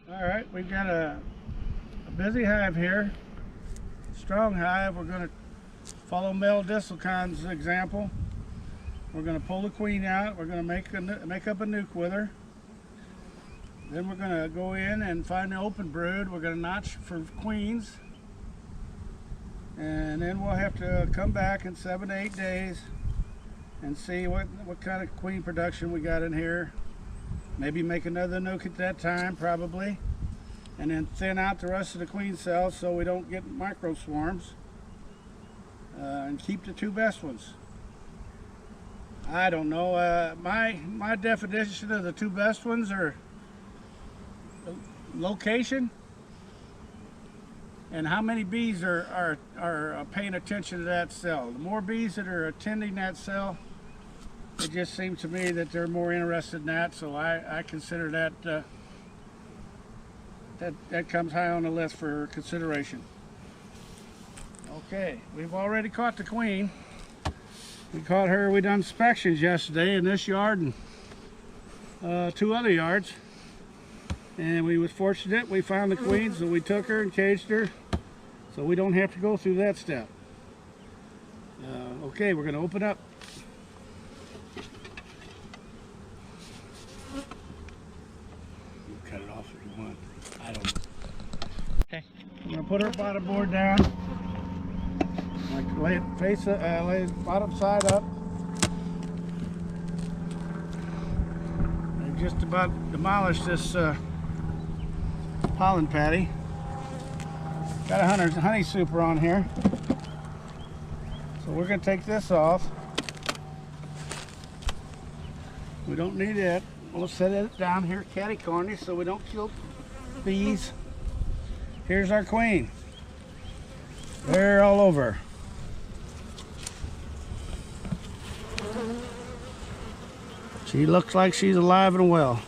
Alright, we've got a busy hive here. Strong hive. We're going to follow Mel Disselcon's example. We're going to pull the queen out. We're going to make up a nuc with her. Then we're going to go in and find the open brood. We're going to notch for queens. And then we'll have to come back in 7 to 8 days and see what kind of queen production we got in here. Maybe make another nuc at that time, probably. And then thin out the rest of the queen cells so we don't get micro swarms. And keep the 2 best ones. I don't know. My definition of the 2 best ones are location and how many bees are paying attention to that cell. The more bees that are attending that cell, it just seems to me that they're more interested in that. So I consider that that comes high on the list for consideration. Okay, we've already caught the queen. We caught her. We done inspections yesterday in this yard and 2 other yards, and we was fortunate. We found the queen, so we took her and caged her, so we don't have to go through that step. Okay, we're going to open up. You cut it off if you want. I don't. Okay. I'm going to put her bottom board down. Like lay it lay it bottom side up. I just about demolished this pollen patty. Got a honey super on here. So we're going to take this off. We don't need it. We'll set it down here catty corner so we don't kill bees. Here's our queen. They're all over. She looks like she's alive and well.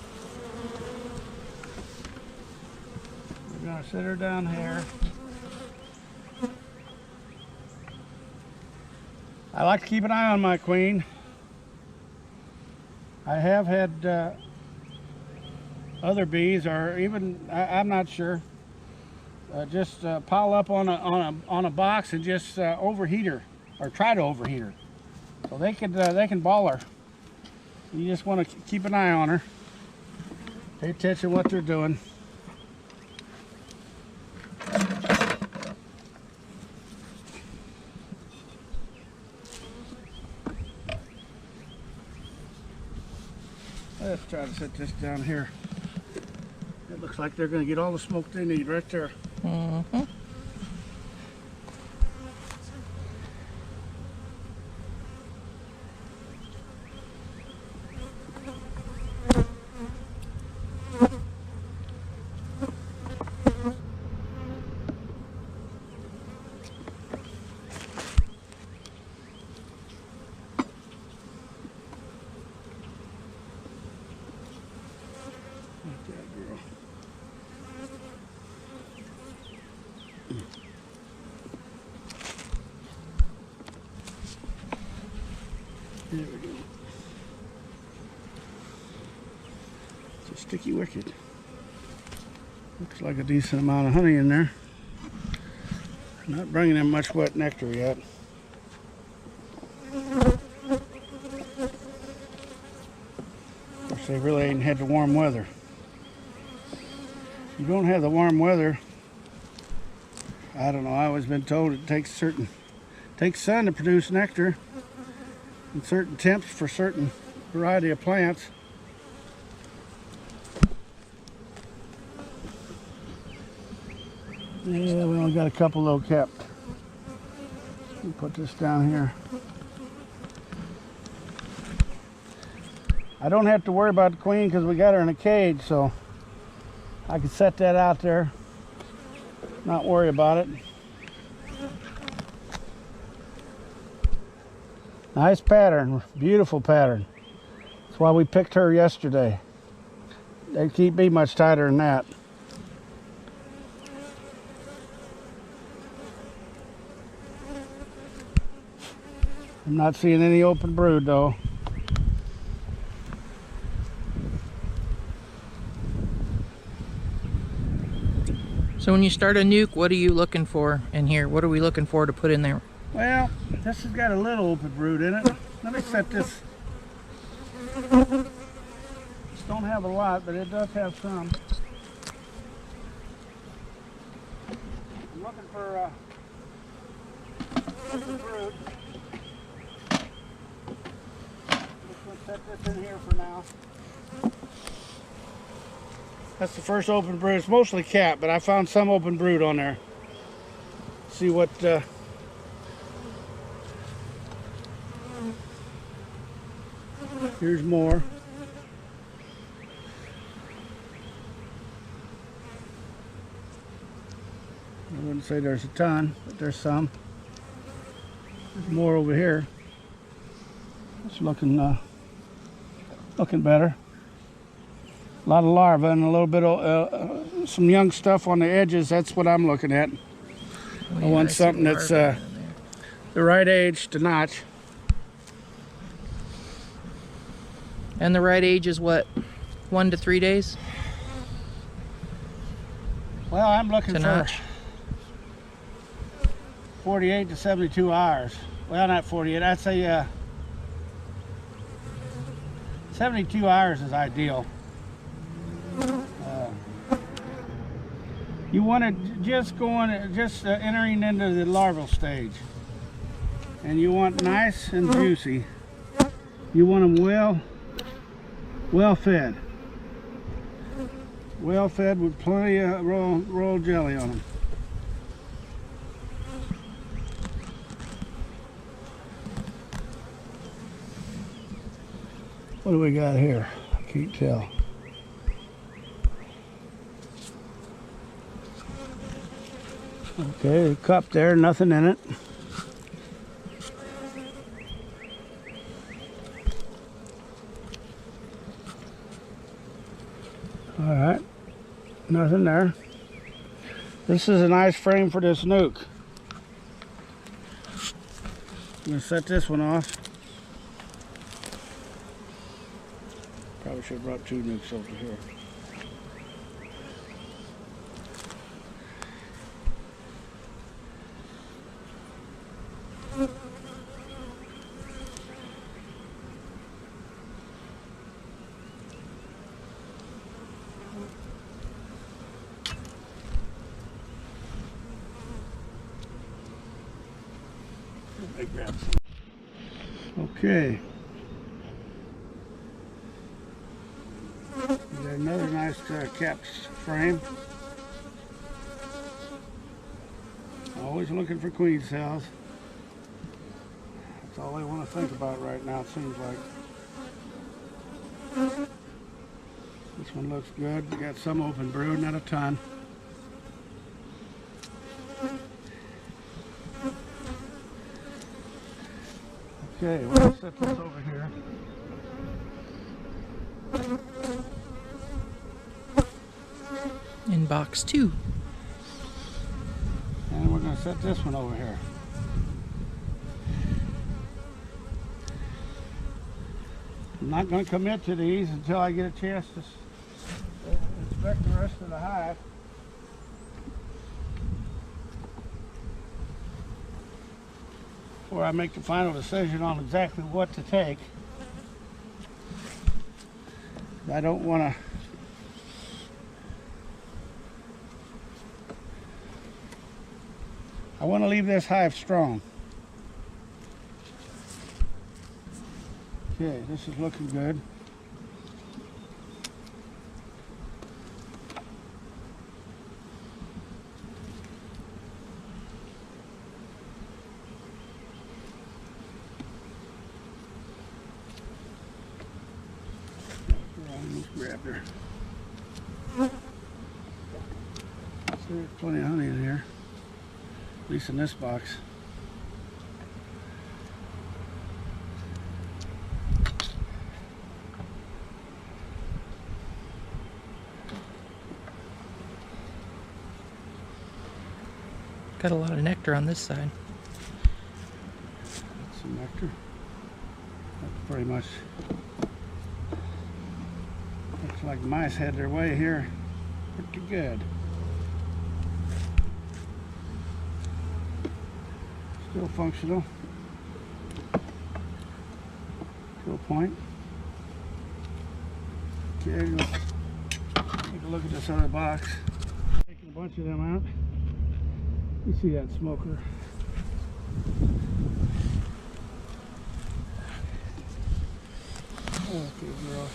We're going to sit her down here. I like to keep an eye on my queen. I have had other bees, or even I'm not sure, just pile up on a box and just overheat her, or try to overheat her. So they can ball her. You just want to keep an eye on her. Pay attention to what they're doing. Let's try to set this down here. It looks like they're going to get all the smoke they need right there. Mm-hmm. There we go. It's a sticky wicket. Looks like a decent amount of honey in there. Not bringing in much wet nectar yet. Of course, they really ain't had the warm weather. You don't have the warm weather. I don't know. I've always been told it takes sun to produce nectar. And certain temps for certain variety of plants. Yeah, we only got a couple though kept. We'll put this down here. I don't have to worry about the queen because we got her in a cage, so I can set that out there, not worry about it. Nice pattern, beautiful pattern. That's why we picked her yesterday. They can't be much tighter than that. I'm not seeing any open brood though. So when you start a nuc, what are you looking for in here? What are we looking for to put in there? Well, this has got a little open brood in it. Let me set this. This don't have a lot, but it does have some. I'm looking for open brood. Just gonna set this in here for now. That's the first open brood. It's mostly cat, but I found some open brood on there. See what. Here's more. I wouldn't say there's a ton, but there's some. There's more over here. It's looking better. A lot of larvae and a little bit of some young stuff on the edges. That's what I'm looking at. Oh, yeah, I want something that's the right age to notch. And the right age is what? 1 to 3 days? Well, I'm looking to for notch. 48 to 72 hours. Well, not 48. I'd say 72 hours is ideal. You want it just entering into the larval stage, and you want nice and juicy. You want them well fed with plenty of royal jelly on them. What do we got here? I can't tell. Okay, a cup there, nothing in it. All right, nothing there. This is a nice frame for this nuc. I'm gonna set this one off. Probably should have brought 2 nucs over here. Okay. Got another nice capped frame. Always looking for queen cells. That's all I want to think about right now, it seems like. This one looks good. We got some open brood, not a ton. Okay, we'll set this over here. In box 2. And we're going to set this one over here. I'm not going to commit to these until I get a chance to inspect the rest of the hive. Before I make the final decision on exactly what to take. I don't want to leave this hive strong. Okay, this is looking good. Grab her. There's plenty of honey in here, at least in this box. Got a lot of nectar on this side. Some nectar. That's pretty much. Looks like mice had their way here pretty good. Still functional to a point. Okay, let's take a look at this other box. Taking a bunch of them out. You see that smoker. Okay, girls.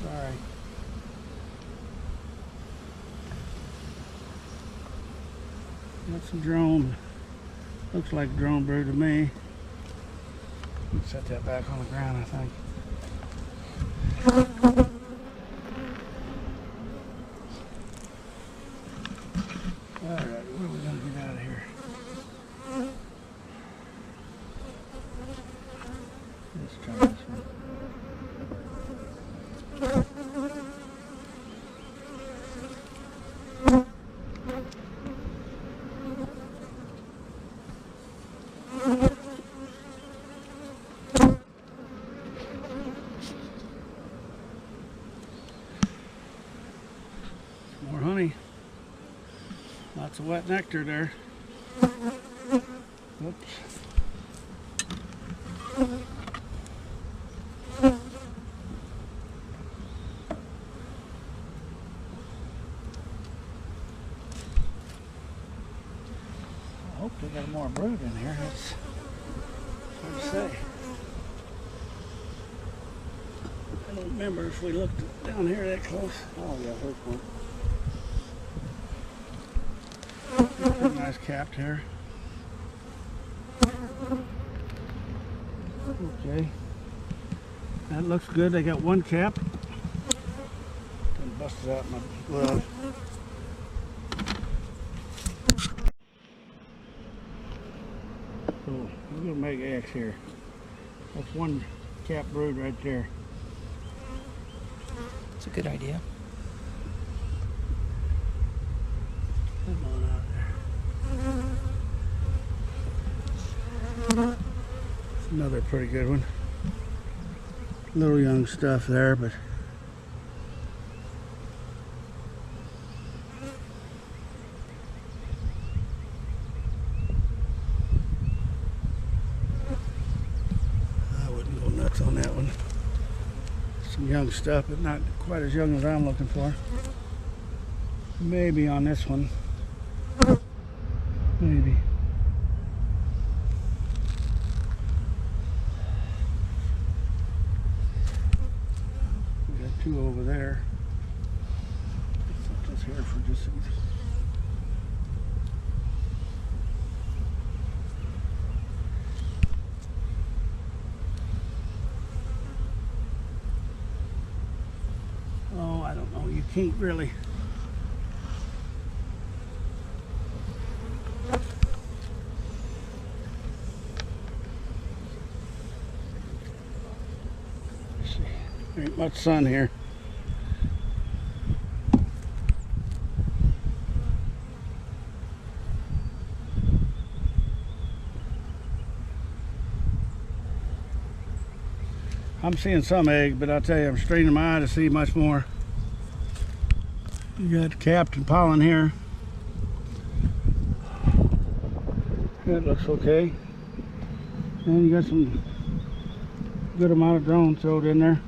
Sorry. Got some drone. Looks like drone brew to me. Let's set that back on the ground, I think. Alright, what are we going to get out of here? Let's try this one. More honey. Lots of wet nectar there. Oops. I hope they got more brood in here. That's hard to say. I don't remember if we looked down here that close. Oh yeah, there's one. Pretty nice capped here. Okay. That looks good. They got one cap. Done busted out my glove. So we're gonna make eggs here. That's one cap brood right there. It's a good idea. Come on out there. It's another pretty good one. Little young stuff there, but I wouldn't go nuts on that one. Some young stuff, but not quite as young as I'm looking for. Maybe on this one. Maybe. We got two over there. Let's set this here for just a second. Oh, I don't know. You can't really. There ain't much sun here. I'm seeing some egg, but I'll tell you, I'm straining my eye to see much more. You got capped and pollen here. That looks okay. And you got some good amount of drone thrown in there.